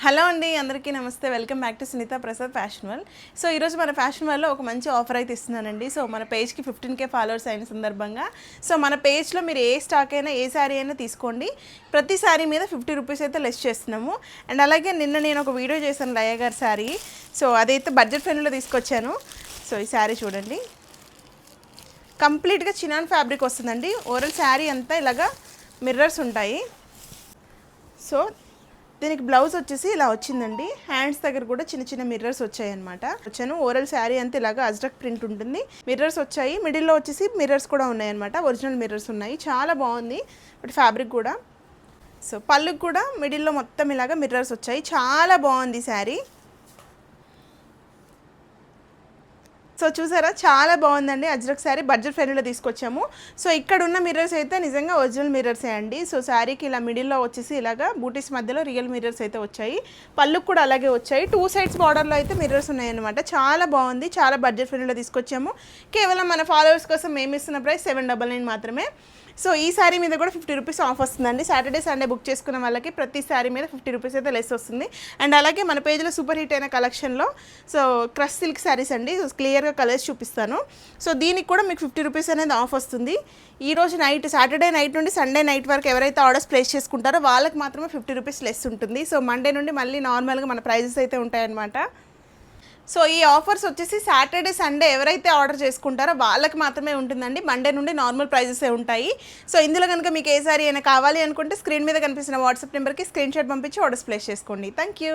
Hello అండి, అందరికీ నమస్తే. Welcome back to Sunitha Prasad fashion world. So ఈరోజు మన ఫ్యాషన్ వరల్డ్లో ఒక మంచి ఆఫర్ అయితే ఇస్తున్నానండి. సో మన పేజ్కి 15K ఫాలోవర్స్ అయిన సందర్భంగా సో మన పేజ్లో మీరు ఏ స్టాక్ అయినా ఏ శారీ అయినా తీసుకోండి. ప్రతి శారీ మీద 50 రూపీస్ అయితే లెస్ చేస్తున్నాము. అండ్ అలాగే నిన్న నేను ఒక వీడియో చేశాను లయ గారి శారీ. సో అదైతే బడ్జెట్ ఫ్రెండ్లో తీసుకొచ్చాను. సో ఈ శారీ చూడండి, కంప్లీట్గా చినాన్ ఫ్యాబ్రిక్ వస్తుందండి. ఓవరాల్ శారీ అంతా ఇలాగా మిర్రర్స్ ఉంటాయి. సో దీనికి బ్లౌజ్ వచ్చేసి ఇలా వచ్చిందండి. హ్యాండ్స్ దగ్గర కూడా చిన్న చిన్న మిర్రర్స్ వచ్చాయన్నమాట. ఓవరాల్ శారీ అంతా ఇలాగా అజ్రక్ ప్రింట్ ఉంటుంది. మిర్రర్స్ వచ్చాయి, మిడిల్లో వచ్చేసి మిర్రర్స్ కూడా ఉన్నాయన్నమాట. ఒరిజినల్ మిర్రర్స్ ఉన్నాయి. చాలా బాగుంది బట్ ఫ్యాబ్రిక్ కూడా. సో పళ్ళుకి కూడా మిడిల్లో మొత్తం ఇలాగా మిర్రర్స్ వచ్చాయి. చాలా బాగుంది శారీ. సో చూసారా, చాలా బాగుందండి. అజ్రక్ శారీ బడ్జెట్ ఫ్రెండ్లో తీసుకొచ్చాము. సో ఇక్కడ ఉన్న మిర్రర్స్ అయితే నిజంగా ఒరిజినల్ మిర్రర్సే అండి. సో శారీకి ఇలా మిడిల్లో వచ్చేసి ఇలాగా బూటీస్ మధ్యలో రియల్ మిర్రర్స్ అయితే వచ్చాయి. పళ్ళుకు కూడా అలాగే వచ్చాయి. 2 సైడ్స్ బార్డర్లో అయితే మిర్రర్స్ ఉన్నాయన్నమాట. చాలా బాగుంది. చాలా బడ్జెట్ ఫ్రెండ్లో తీసుకొచ్చాము. కేవలం మన ఫాలోవర్స్ కోసం మేము ఇస్తున్న ప్రైస్ 799 మాత్రమే. సో ఈ శారీ మీద కూడా 50 రూపీస్ ఆఫ్ వస్తుందండి. సాటర్డే సండే బుక్ చేసుకున్న వాళ్ళకి ప్రతి శారీ మీద 50 రూపీస్ అయితే లెస్ వస్తుంది. అండ్ అలాగే మన పేజ్లో సూపర్ హిట్ అయిన కలెక్షన్లో సో క్రష్ సిల్క్ శారీస్ అండి. క్లియర్గా కలర్స్ చూపిస్తాను. సో దీనికి కూడా మీకు 50 రూపీస్ అనేది ఆఫ్ వస్తుంది. ఈ రోజు నైట్, సాటర్డే నైట్ నుండి సండే నైట్ వరకు ఎవరైతే ఆర్డర్స్ ప్లేస్ చేసుకుంటారో వాళ్ళకి మాత్రమే 50 రూపీస్ లెస్ ఉంటుంది. సో మండే నుండి మళ్ళీ నార్మల్గా మన ప్రైజెస్ అయితే ఉంటాయన్నమాట. సో ఈ ఆఫర్స్ వచ్చేసి సాటర్డే సండే ఎవరైతే ఆర్డర్ చేసుకుంటారో వాళ్ళకి మాత్రమే ఉంటుందండి. మండే నుండి నార్మల్ ప్రైజెసే ఉంటాయి. సో ఇందులో కనుక మీకు ఏ సారీ అయినా కావాలి అనుకుంటే స్క్రీన్ మీద కనిపిస్తున్న వాట్సాప్ నెంబర్కి స్క్రీన్ షాట్ పంపించి ఆర్డర్స్ ప్లేస్ చేసుకోండి. Thank you.